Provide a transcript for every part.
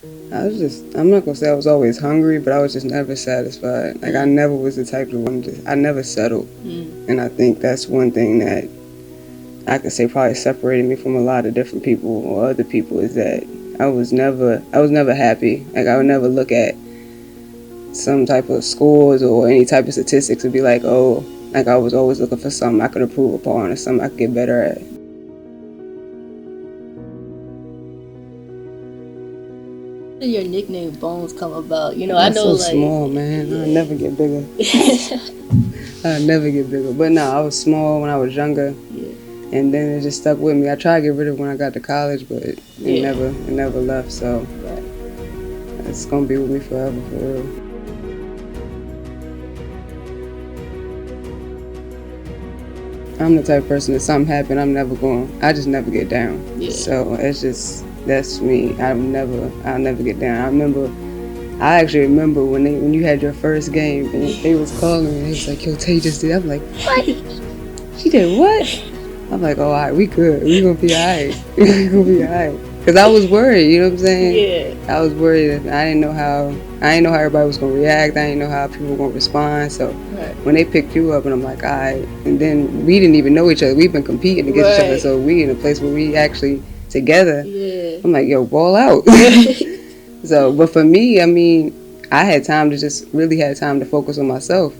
I'm not gonna say I was always hungry, but I was just never satisfied. Like, I never was the type of one I never settled. And I think that's one thing that I could say probably separated me from a lot of different people or other people, is that I was never happy. Like, I would never look at some type of scores or any type of statistics and be like, oh, like, I was always looking for something I could improve upon or something I could get better at. How did your nickname Bones come about? You know, I I'm know so like small, man. I'll never get bigger. I'll never get bigger. But no, I was small when I was younger. Yeah. And then it just stuck with me. I tried to get rid of it when I got to college, but it never left. So it's gonna be with me forever, for real. I'm the type of person that something happened, I just never get down. Yeah. So that's me. I'll never get down. I actually remember when you had your first game and they was calling me and they was like, yo, Tay just did. I'm like, what? She did what? I'm like, oh, all right, we good. We gonna be all right. We gonna be all right. Because I was worried, you know what I'm saying? Yeah. I was worried. I didn't know how everybody was gonna react. I didn't know how people were gonna respond. So when they picked you up, and I'm like, all right. And then we didn't even know each other. We've been competing against each other. So we in a place where we actually together. Yeah. I'm like, yo, ball out. So, but for me, I mean, I had time to focus on myself.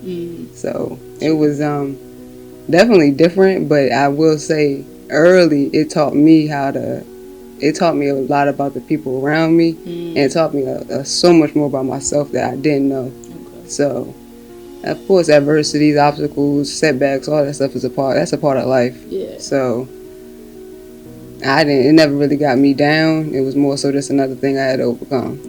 So it was definitely different, but I will say early it taught me a lot about the people around me, and it taught me so much more about myself that I didn't know. So of course, adversities, obstacles, setbacks, all that stuff that's a part of life. So it never really got me down. It was more so just another thing I had to overcome.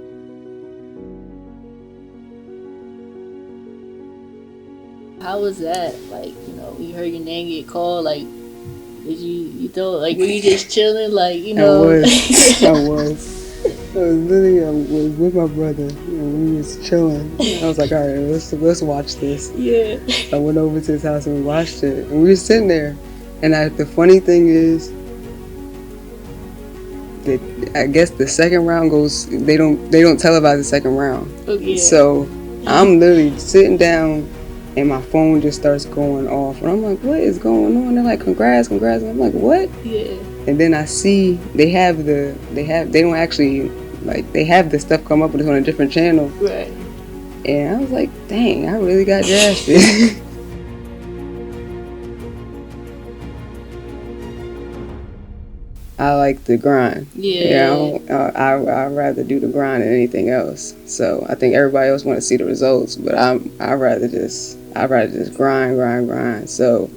How was that? Like, you know, when you heard your name get called, like, did you thought, like, were you just chilling, like, you know? I was literally, I was with my brother, and we was chilling. I was like, all right, let's watch this. Yeah. I went over to his house and we watched it, and we were sitting there. And the funny thing is that I guess the second round goes. They don't televise the second round. Okay. So I'm literally sitting down, and my phone just starts going off, and I'm like, what is going on? They're like, congrats. And I'm like, what? Yeah. And then I see they don't actually, like, they have the stuff come up, but it's on a different channel. Right. And I was like, dang, I really got drafted. I like the grind. Yeah. You know, I'd rather do the grind than anything else. So I think everybody else want to see the results, but I'd rather just grind. So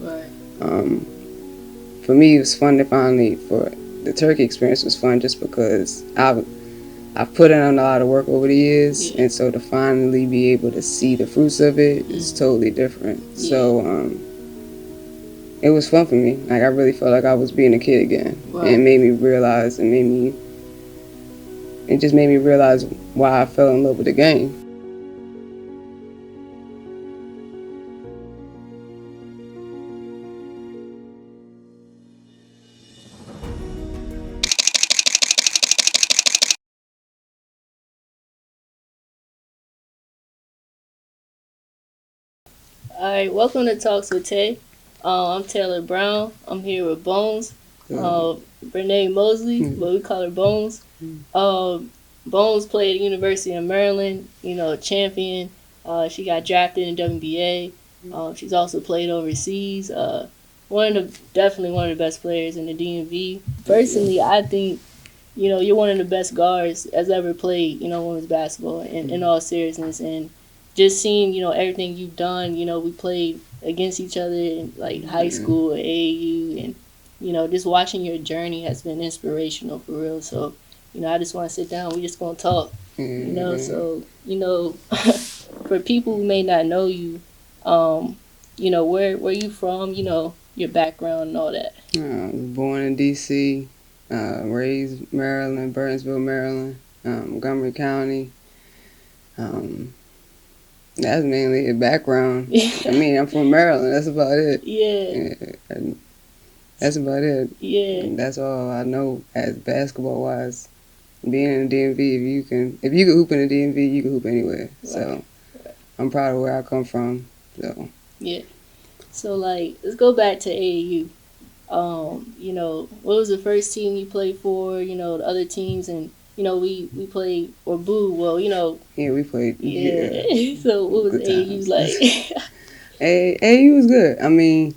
for me, it was fun for the turkey experience was fun just because I've put in a lot of work over the years, and so to finally be able to see the fruits of it is totally different. So it was fun for me. Like, I really felt like I was being a kid again. And it made me realize, it just made me realize why I fell in love with the game. All right, welcome to Talks with Tay. I'm Taylor Brown. I'm here with Bones, Renee Mosley, but we call her Bones. Bones played at the University of Maryland, you know, champion. She got drafted in WNBA. She's also played overseas. Definitely one of the best players in the DMV. Personally, I think, you know, you're one of the best guards as ever played, you know, women's basketball in all seriousness. And just seeing, you know, everything you've done, you know, we played against each other in, like, high school, AAU, and, you know, just watching your journey has been inspirational for real. So, you know, I just want to sit down. We just going to talk, you know. So, you know, for people who may not know you, you know, where you from, you know, your background and all that. I was born in D.C., raised Maryland, Burnsville, Maryland, Montgomery County. That's mainly a background. I mean, I'm from Maryland. That's about it. That's about it. Yeah. And that's all I know as basketball-wise. being in the DMV, if you can hoop in the DMV, you can hoop anywhere. Right. So I'm proud of where I come from. So yeah. So like, let's go back to AAU. What was the first team you played for? The other teams, and we played or boo. Well, yeah, we played. yeah. Yeah, So what was good AAU times. like? AAU was good. I mean,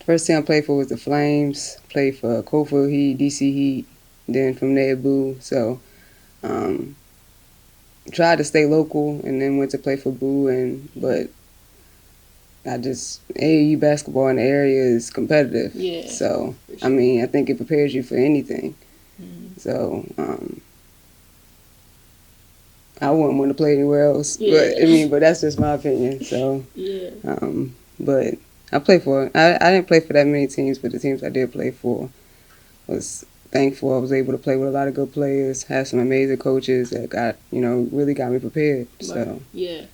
first team I played for was the Flames. Played for Cofield Heat, DC Heat. Then from there, Boo. So um, tried to stay local, and then went to play for Boo. But AAU basketball in the area is competitive. Yeah. So For sure. I mean, I think it prepares you for anything. Mhm. So I wouldn't want to play anywhere else. Yeah. But that's just my opinion. So Yeah. but I played for. I didn't play for that many teams, but the teams I did play for was thankful. I was able to play with a lot of good players, had some amazing coaches that really got me prepared. So Right. Yeah.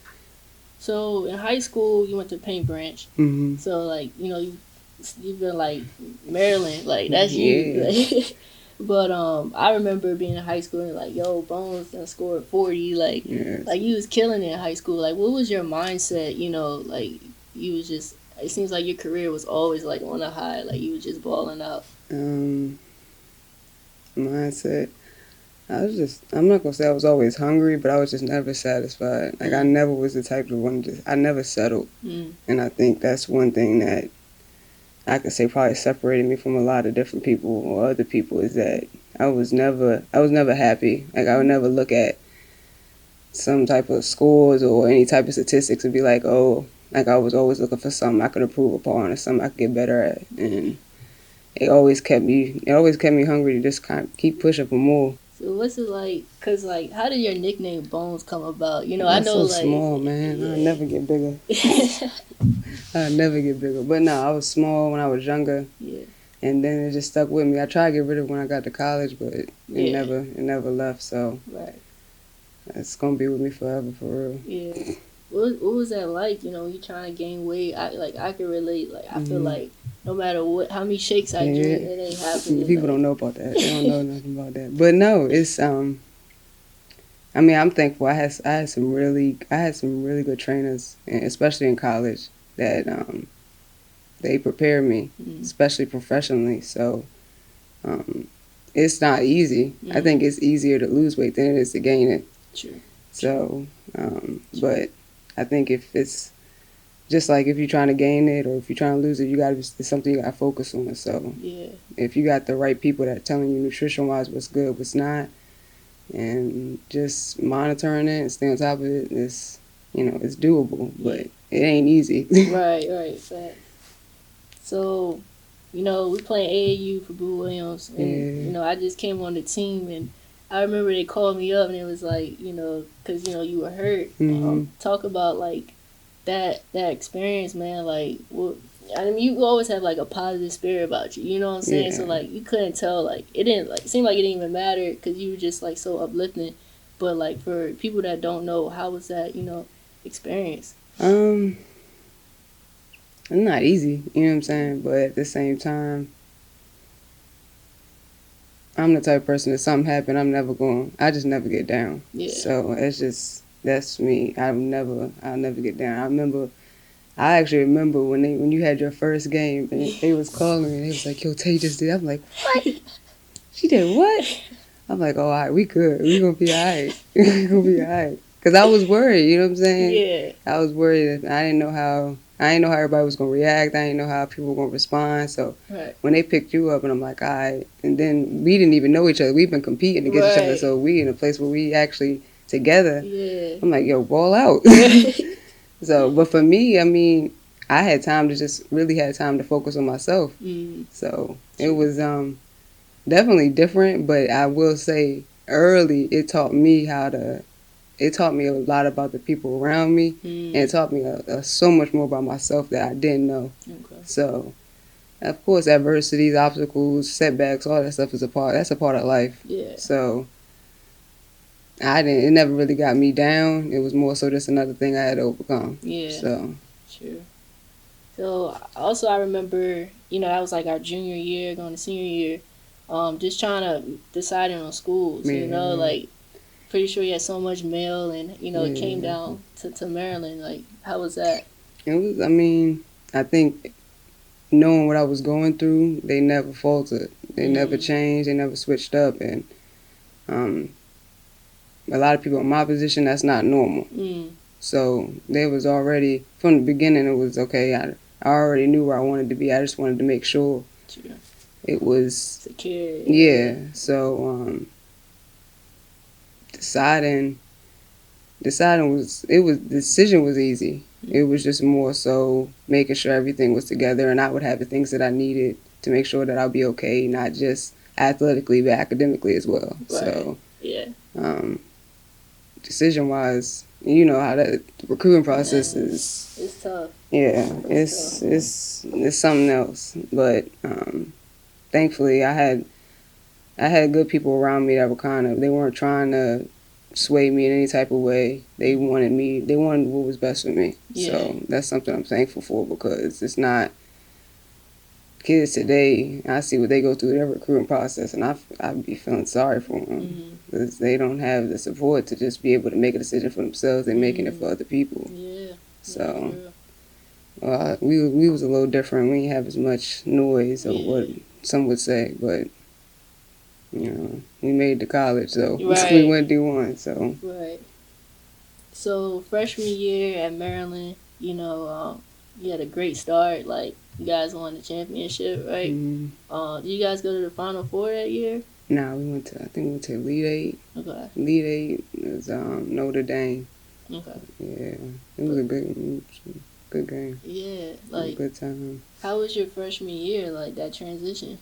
So in high school, you went to Paint Branch. mhm. So like you've been like Maryland, like that's you. Yeah. Like, but I remember being in high school and like, yo, Bones done scored 40. Yes. Like you was killing it in high school. Like, what was your mindset? Like you was just. It seems like your career was always like on a high. Like you was just balling out. Mindset. I'm not gonna say I was always hungry, but I was just never satisfied. Like I never was the type of one. I never settled, and I think that's one thing that I could say probably separated me from a lot of different people or other people is that I was never happy. Like I would never look at some type of scores or any type of statistics and be like, oh, like I was always looking for something I could improve upon or something I could get better at, and it always kept me hungry to just kind of keep pushing for more. So what's it like? Cause like, how did your nickname Bones come about? I I'm know so like small, man. yeah. I'll never get bigger. I'll never get bigger. But no, I was small when I was younger. Yeah. And then it just stuck with me. I tried to get rid of it when I got to college, but it never left. So right. It's gonna be with me forever, for real. Yeah. What was that like? You trying to gain weight? I can relate. Like I feel like no matter how many shakes I drink, it ain't happening. People don't know about that. They don't know nothing about that. But no, it's I mean, I'm thankful. I had some really good trainers, and especially in college, that they prepared me, especially professionally. So it's not easy. I think it's easier to lose weight than it is to gain it. True. So, but I think if it's just like if you're trying to gain it or if you're trying to lose it, it's something you got to focus on. So yeah. If you got the right people that are telling you nutrition-wise what's good, what's not, and just monitoring it and stay on top of it, it's doable, but it ain't easy. Right. Fact. So, we playing AAU for Boo Williams, and I just came on the team, and I remember they called me up, and it was like, because you were hurt. Talk about like that experience, man. Like, I mean, you always have like a positive spirit about you. You know what I'm saying? Yeah. So like, you couldn't tell, like, it didn't like seem like it didn't even matter because you were just like so uplifting. But like for people that don't know, how was that experience? It's not easy, you know what I'm saying? But at the same time, I'm the type of person that something happened, I just never get down. Yeah. So that's me. I'll never get down. I actually remember when you had your first game and they was calling me and they was like, yo, Tay just did. I'm like, what? She did what? I'm like, oh, all right, we good. We gonna be all right. We gonna be all right. Because I was worried, you know what I'm saying? Yeah. I was worried. I didn't know how everybody was gonna react. I didn't know how people were gonna respond. So when they picked you up and I'm like, all right. And then we didn't even know each other. We've been competing against each other. So we in a place where we actually together. Yeah. I'm like, yo, ball out. So, but for me, I mean, I had time to focus on myself. So it was definitely different, but I will say early it taught me a lot about the people around me, and it taught me so much more about myself that I didn't know. Okay. So, of course, adversities, obstacles, setbacks, all that stuff that's a part of life. Yeah. So it never really got me down. It was more so just another thing I had to overcome. Yeah. So. Sure. So also I remember, that was like our junior year, going to senior year. just trying to deciding on schools. You know, like pretty sure you had so much mail, and it came down to Maryland. Like, how was that? It was. I mean, I think knowing what I was going through, they never faltered. They never changed. They never switched up, and um, a lot of people in my position, that's not normal. So there was already, from the beginning, it was okay. I already knew where I wanted to be. I just wanted to make sure it was secure. Yeah. So deciding was the decision was easy. It was just more so making sure everything was together, and I would have the things that I needed to make sure that I'll be okay, not just athletically but academically as well. Right. So yeah. Decision wise, you know how the recruiting process is. It's tough. Yeah, it's something else. But thankfully, I had good people around me that were they weren't trying to sway me in any type of way. They wanted what was best for me. Yeah. So that's something I'm thankful for, because it's not kids today. I see what they go through their recruiting process, and I'd be feeling sorry for them, because they don't have the support to just be able to make a decision for themselves. They're making it for other people. Yeah. So we was a little different. We didn't have as much noise of what some would say, but we made the college, so we went D1. So right. So freshman year at Maryland, you had a great start. Like, you guys won the championship, right? Did you guys go to the Final Four that year? Nah, I think we went to Elite Eight. Okay. Elite Eight was Notre Dame. Okay. Yeah, it was a good game. Yeah, like, a good time. How was your freshman year, like that transition?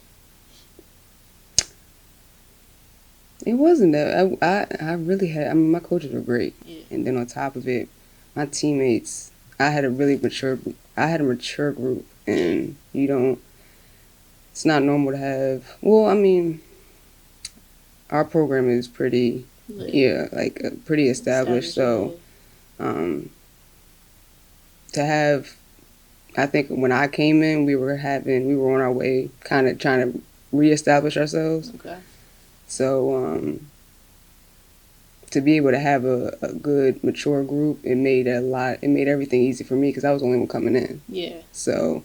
It wasn't that. I really had. I mean, my coaches were great, and then on top of it, my teammates. I had a mature group, and it's not normal to have. Well, I mean, our program is pretty, pretty established. So, to have, I think when I came in, we were on our way, kind of trying to reestablish ourselves. Okay. So, to be able to have a good, mature group, it made everything easy for me, because I was the only one coming in. Yeah. So,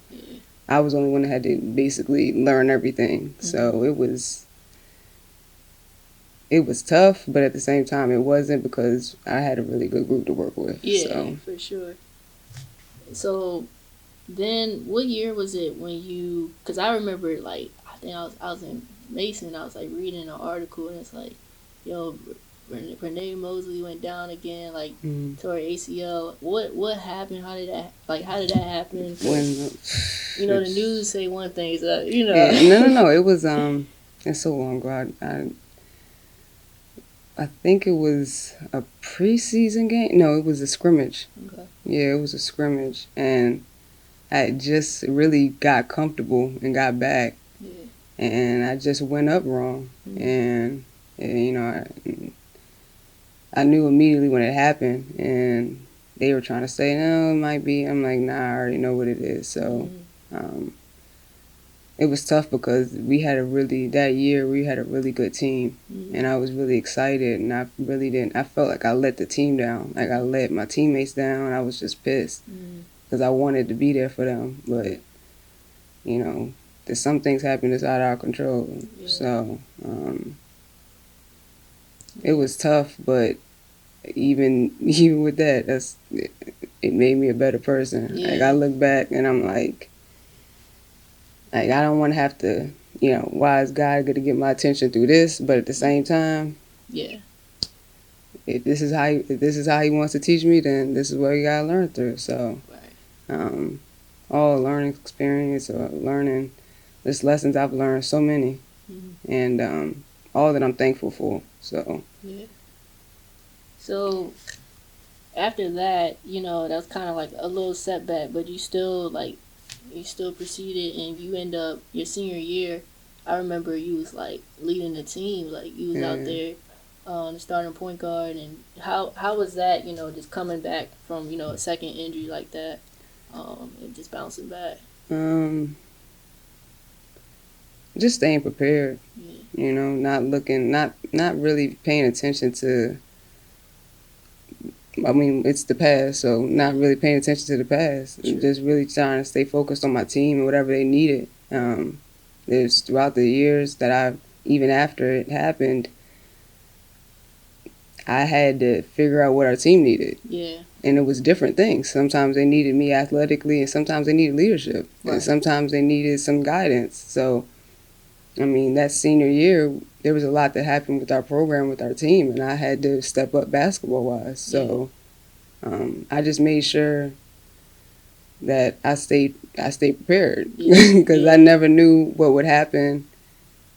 I was the only one that had to basically learn everything. So it was tough, but at the same time, it wasn't, because I had a really good group to work with. Yeah, for sure. So then, what year was it when you? Because I remember, like, I think I was in Mason. I was like reading an article, and it's like, Renee Mosley went down again, like tore ACL. What happened? How did that happen? When the news say one thing, so Yeah, no. It was it's so long ago. I think it was a preseason game. No, it was a scrimmage. Okay. Yeah, it was a scrimmage, and I just really got comfortable and got back, and I just went up wrong, and I knew immediately when it happened, and they were trying to say, no, it might be. I'm like, nah, I already know what it is. So it was tough, because that year we had a really good team, and I was really excited, and I felt like I let the team down. Like, I let my teammates down. I was just pissed, because I wanted to be there for them. But, there's some things happen that's out of our control. Yeah. So it was tough, but even with that, it made me a better person. Yeah. Like, I look back and I'm like I don't want to have to, why is God going to get my attention through this? But at the same time, if this is how He wants to teach me, then this is what you gotta learn through. So, all learning experience, or learning, there's lessons I've learned, so many, and all that I'm thankful for. So. Yeah. So, after that, that was kind of like a little setback, but you still proceeded, and you end up your senior year. I remember you was like leading the team, like you was out there on the starting point guard. And how was that, just coming back from a second injury like that, and just bouncing back? just staying prepared. Yeah. You know, not really paying attention to. I mean, it's the past, so not really paying attention to the past. True. Just really trying to stay focused on my team and whatever they needed. There's throughout the years that even after it happened, I had to figure out what our team needed. Yeah. And it was different things. Sometimes they needed me athletically, and sometimes they needed leadership, Right. and sometimes they needed some guidance. So, I mean, that senior year, there was a lot that happened with our program, with our team, and I had to step up basketball-wise. So, I just made sure that I stayed prepared because I never knew what would happen.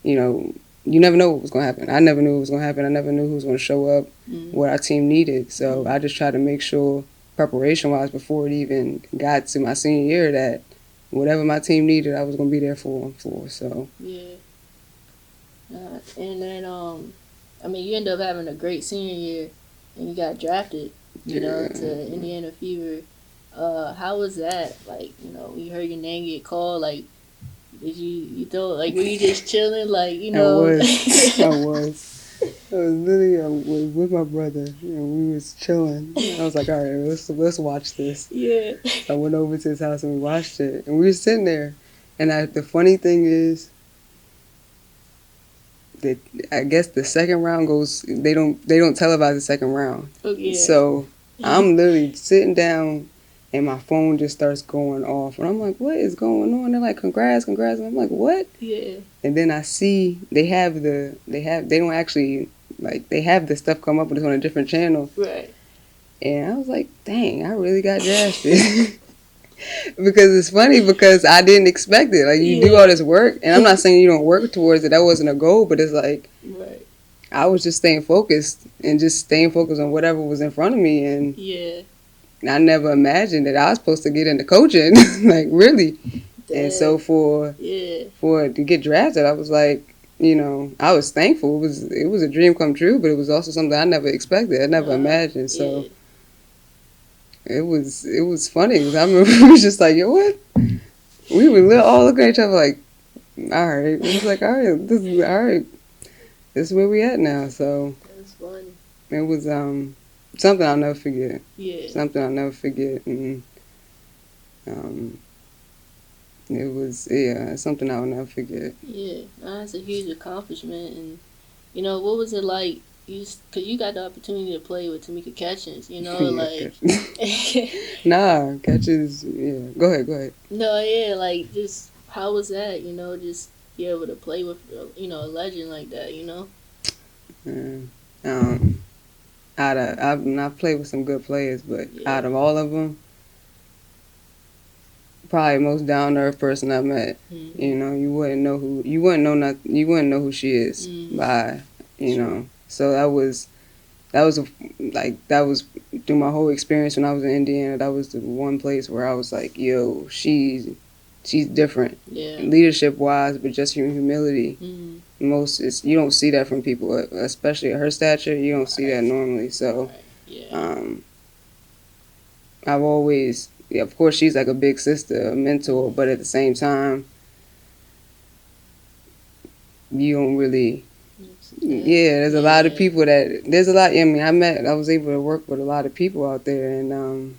You know, you never know what was going to happen. I never knew what was going to happen. I never knew who was going to show up, what our team needed. So I just tried to make sure, preparation-wise, before it even got to my senior year, that whatever my team needed, I was going to be there for. So yeah. And then I mean, you end up having a great senior year, and you got drafted, you know, to Indiana Fever. How was that? Like, you know, you heard your name get called. Like, did you thought, like, were you just chilling? Like, you know. I was literally with my brother, and we was chilling. I was like, all right, let's watch this. Yeah. I went over to his house and we watched it, and we were sitting there. And the funny thing is that I guess the second round goes. They don't televise the second round. Oh, yeah. So I'm literally sitting down, and my phone just starts going off, and I'm like, what is going on? They're like, congrats, and I'm like, what? Yeah. And then I see they don't actually, like, they have the stuff come up, but it's on a different channel. Right. And I was like, dang, I really got drafted. Because it's funny because I didn't expect it. Like, you do all this work, and I'm not saying you don't work towards it. That wasn't a goal, but it's like, right. I was just staying focused on whatever was in front of me. And yeah. I never imagined that I was supposed to get into coaching. Like, really. Damn. And so for to get drafted, I was like, you know, I was thankful. It was a dream come true, but it was also something I never expected. I never imagined. So it was funny because I remember we was just like, yo, what? We were all looking at each other like, all right. It was like, all right, this is where we at now. So that's funny. It was something I'll never forget. Yeah. Something I'll never forget, and it was something I'll never forget. Yeah, that's a huge accomplishment, and you know, what was it like? Cause you got the opportunity to play with Tamika Catchings, you know, like. Nah, Catchings. Yeah, go ahead. No, yeah, like just how was that? You know, just be able to play with a legend like that, you know. I've played with some good players, but out of all of them, probably most down to earth person I met. Mm-hmm. You know, you wouldn't know who she is by, you know. So that was through my whole experience when I was in Indiana. That was the one place where I was like, yo, she's different, leadership wise, but just her humility. Mm-hmm. You don't see that from people, especially at her stature. You don't see that normally. So, I've always, of course, she's like a big sister, a mentor, but at the same time, you don't really. There's a lot of people I was able to work with a lot of people out there, and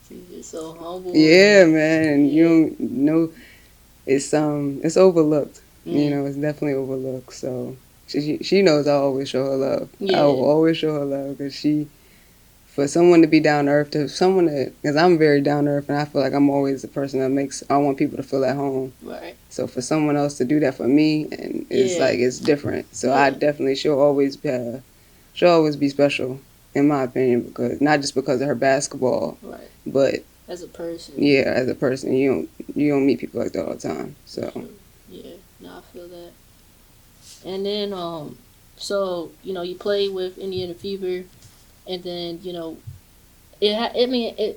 she's just so humble. Yeah, man, and you don't know, it's overlooked. You know, it's definitely overlooked. So she knows I always show her love. I will always show her love because for someone to be down to earth, because I'm very down to earth, and I feel like I'm always the person that I want people to feel at home. Right. So for someone else to do that for me, and it's like, it's different. So I definitely, she'll always be special, in my opinion, because not just because of her basketball, right, but as a person. Yeah, as a person, you don't meet people like that all the time. So. Yeah, no, I feel that. And then so you play with Indiana Fever. And then, it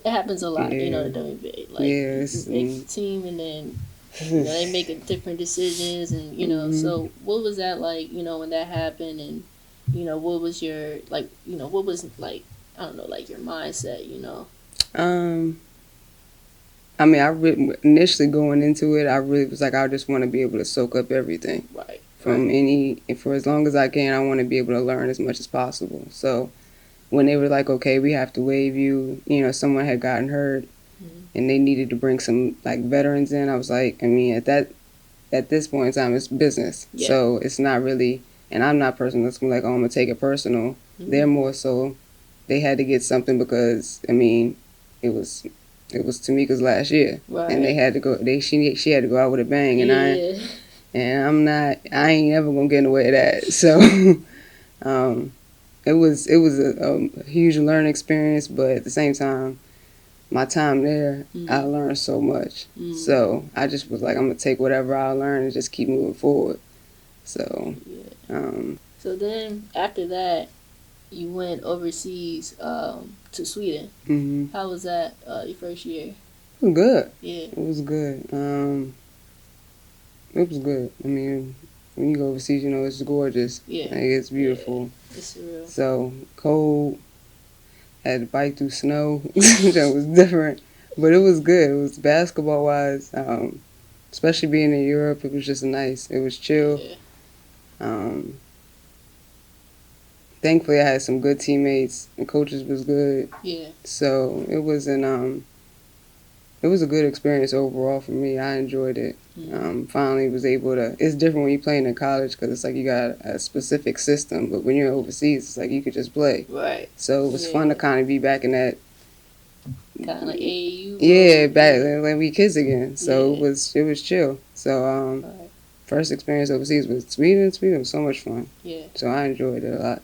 happens a lot, the WNBA. Like, you make the team, and then, they make different decisions, and, so what was that like, when that happened, and, what was your, like, what was, like, I don't know, like, your mindset, I mean, initially going into it, I really was like, I just want to be able to soak up everything. Right. From for as long as I can, I want to be able to learn as much as possible. So when they were like, okay, we have to waive you, someone had gotten hurt and they needed to bring some like veterans in, I was like, I mean, at this point in time, it's business. Yeah. So it's not really, and I'm not a person that's gonna be like, oh, I'm gonna take it personal. They're more so, they had to get something because, I mean, it was Tamika's last year, and they had to go. She had to go out with a bang, and I ain't ever gonna get in the way of that. So, it was a huge learning experience, but at the same time, my time there, I learned so much. So I just was like, I'm gonna take whatever I learn and just keep moving forward. So, so then after that, you went overseas to Sweden. Mm-hmm. How was that your first year? It was good. Yeah, it was good. It was good. I mean, when you go overseas, it's gorgeous. Yeah, like, it's beautiful. Yeah. It's surreal. So cold. Had to bike through snow. That was different, but it was good. It was basketball wise, especially being in Europe. It was just nice. It was chill. Yeah. Thankfully, I had some good teammates. The coaches was good. Yeah. So it was it was a good experience overall for me. I enjoyed it. Finally was able to. It's different when you're playing in college because it's like you got a specific system, but when you're overseas, it's like you could just play. Right. So it was fun to kind of be back in that. Kind of like AAU. Yeah, back when we kids again. So it was chill. So first experience overseas was Sweden. Sweden was so much fun. Yeah. So I enjoyed it a lot.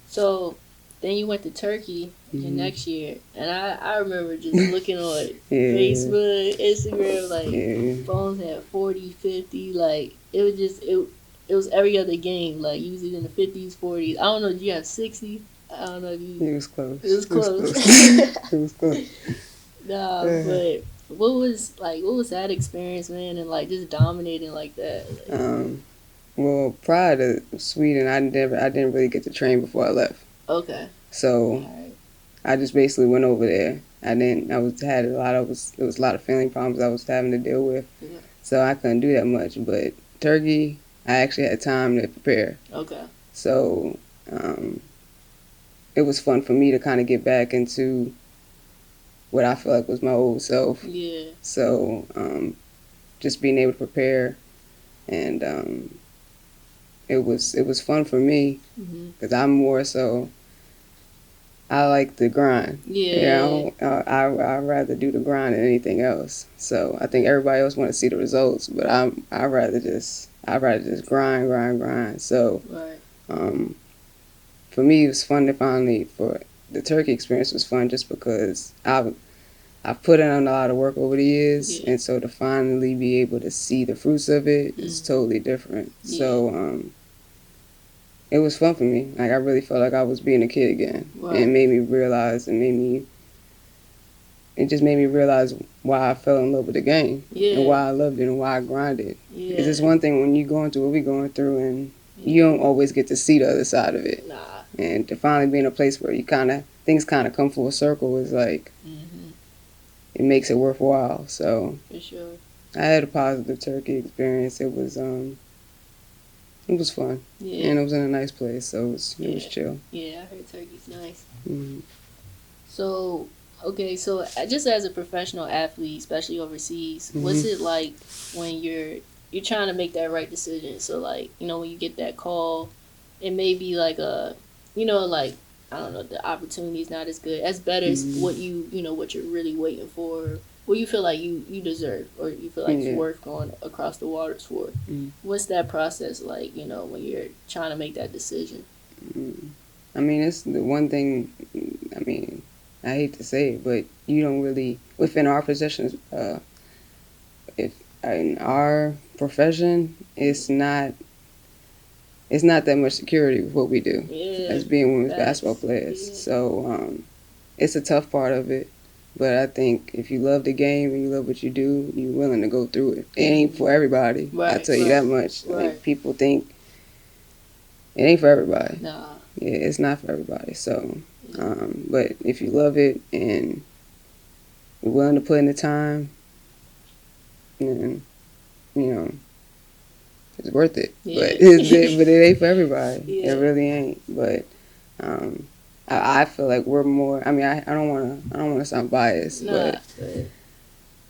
So then you went to Turkey the next year, and I remember just looking on Facebook, Instagram, like Bones had 40, 50, like it was just it was every other game, like usually in the 50s, 40s. I don't know, did you have 60? I don't know if you. It was close. It was close. It was close. Nah, but what was that experience, man, and like just dominating like that? Like, well, prior to Sweden, I didn't really get to train before I left. Okay. So I just basically went over there. There was a lot of family problems I was having to deal with. Yeah. So I couldn't do that much. But Turkey, I actually had time to prepare. Okay. So it was fun for me to kind of get back into what I feel like was my old self. Yeah. So just being able to prepare, and it was fun for me because I'm more so. I like the grind. Yeah. I rather do the grind than anything else. So I think everybody else want to see the results, but I rather just grind. So for me, it was fun for the Turkey experience was fun just because I've put in a lot of work over the years, and so to finally be able to see the fruits of it is totally different. Yeah. So it was fun for me. Like I really felt like I was being a kid again, and it made me realize, it just made me realize why I fell in love with the game, and why I loved it, and why I grinded. Yeah. Because it's one thing when you're going through what we're going through, and you don't always get to see the other side of it. Nah. And to finally be in a place where things kind of come full circle is like, it makes it worthwhile. So for sure, I had a positive Turkey experience. It was fun, and it was in a nice place, so it was chill. Yeah, I heard Turkey's nice. So okay, so just as a professional athlete, especially overseas, what's it like when you're trying to make that right decision? So like, when you get that call, it may be like like, I don't know, the opportunity's not as good, as better as what what you're really waiting for, what you feel like you deserve, or you feel like it's worth going across the waters for. What's that process like, when you're trying to make that decision? I mean, it's the one thing, I hate to say it, but you don't really, within our positions, if in our profession, it's not that much security with what we do as being women's basketball players. Yeah. So it's a tough part of it. But I think if you love the game and you love what you do, you're willing to go through it. It ain't for everybody. Right, I tell you that much. Right. Like, people think it ain't for everybody. Nah. Yeah, it's not for everybody. So, but if you love it and we're willing to put in the time, and it's worth it. Yeah. But it ain't for everybody. Yeah. It really ain't. But I feel like we're more. I mean, I don't wanna sound biased, but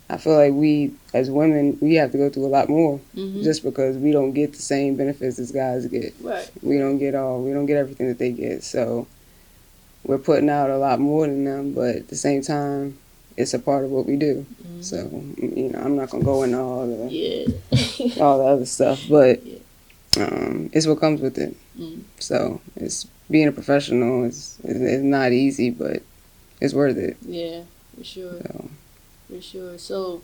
I feel like we as women we have to go through a lot more, just because we don't get the same benefits as guys get. Right. We don't get everything that they get. So we're putting out a lot more than them, but at the same time, it's a part of what we do. So I'm not gonna go into all the all the other stuff, but it's what comes with it. So it's being a professional is not easy, but it's worth it. Yeah, for sure. For sure. So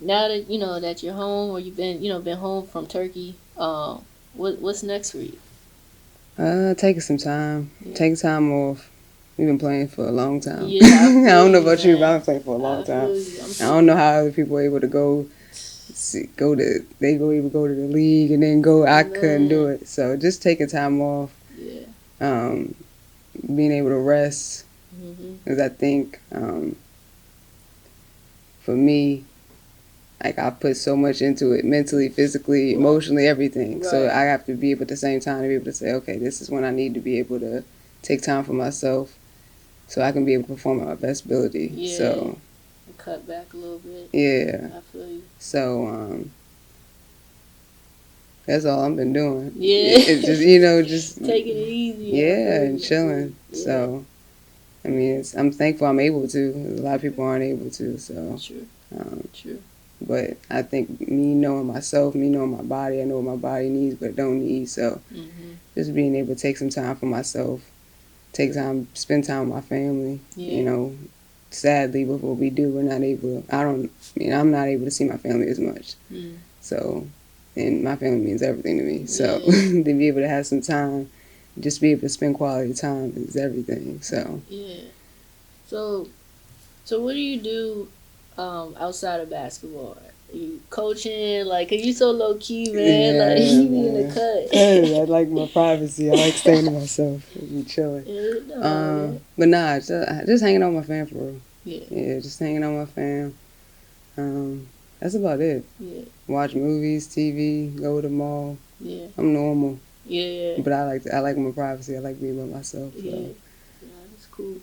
now that that you're home, or you've been home from Turkey, what's next for you? Taking some time. Taking time off. We've been playing for a long time. Yeah, I don't know about you, but I've been playing for a long time. I don't know how other people are able to go to the league and then go. I couldn't do it. So just taking time off. Yeah. Being able to rest, because I think for me, like I put so much into it, mentally, physically, emotionally, everything. Right. So I have to be able at the same time to be able to say, okay, this is when I need to be able to take time for myself, so I can be able to perform at my best ability. Yeah. So cut back a little bit. Yeah. I feel you. So that's all I've been doing. Yeah. It's just taking it easy. Yeah, and chilling. Yeah. So I mean, I'm thankful I'm able to. A lot of people aren't able to. So True. True. But I think me knowing myself, me knowing my body, I know what my body needs but don't need. So just being able to take some time for myself, spend time with my family. Yeah. Sadly, with what we do, we're not able. I'm not able to see my family as much. So, and my family means everything to me. So to be able to have some time, just be able to spend quality time is everything. So yeah. So what do you do outside of basketball? Are you coaching? Like, are you so low key, man? Like, you be in the cut. I like my privacy. I like staying to myself and be chilling. But nah, just hanging out with my fam for real. Yeah, just hanging out with my fam. That's about it. Yeah. Watch movies, TV, go to the mall. Yeah. I'm normal. Yeah. But I like my privacy. I like being by myself. So. Yeah, that's cool.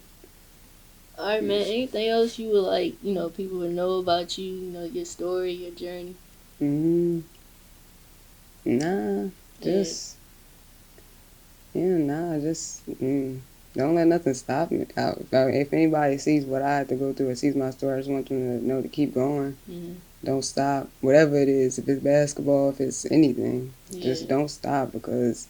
All right, man. Anything else you would like, people would know about you, your story, your journey? Nah, just don't let nothing stop me. If anybody sees what I had to go through or sees my story, I just want them to know to keep going. Don't stop. Whatever it is, if it's basketball, if it's anything, just don't stop, because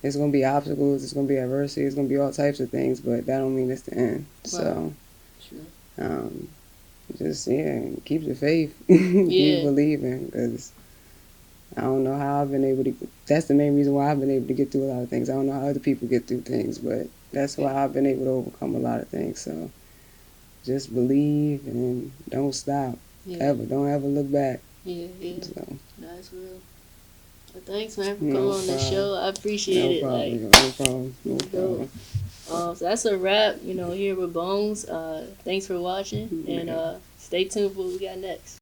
it's going to be obstacles, it's going to be adversity, it's going to be all types of things, but that don't mean it's the end. Wow. So, just, keep the faith. Keep believing, because I don't know how I've been able to, that's the main reason why I've been able to get through a lot of things. I don't know how other people get through things, but that's why I've been able to overcome a lot of things. So, just believe and don't stop. Ever. Don't ever look back. Yeah. So. That's real. Well, thanks, man, for coming on the show. I appreciate it. No problem. So that's a wrap, here with Bones. Thanks for watching, and stay tuned for what we got next.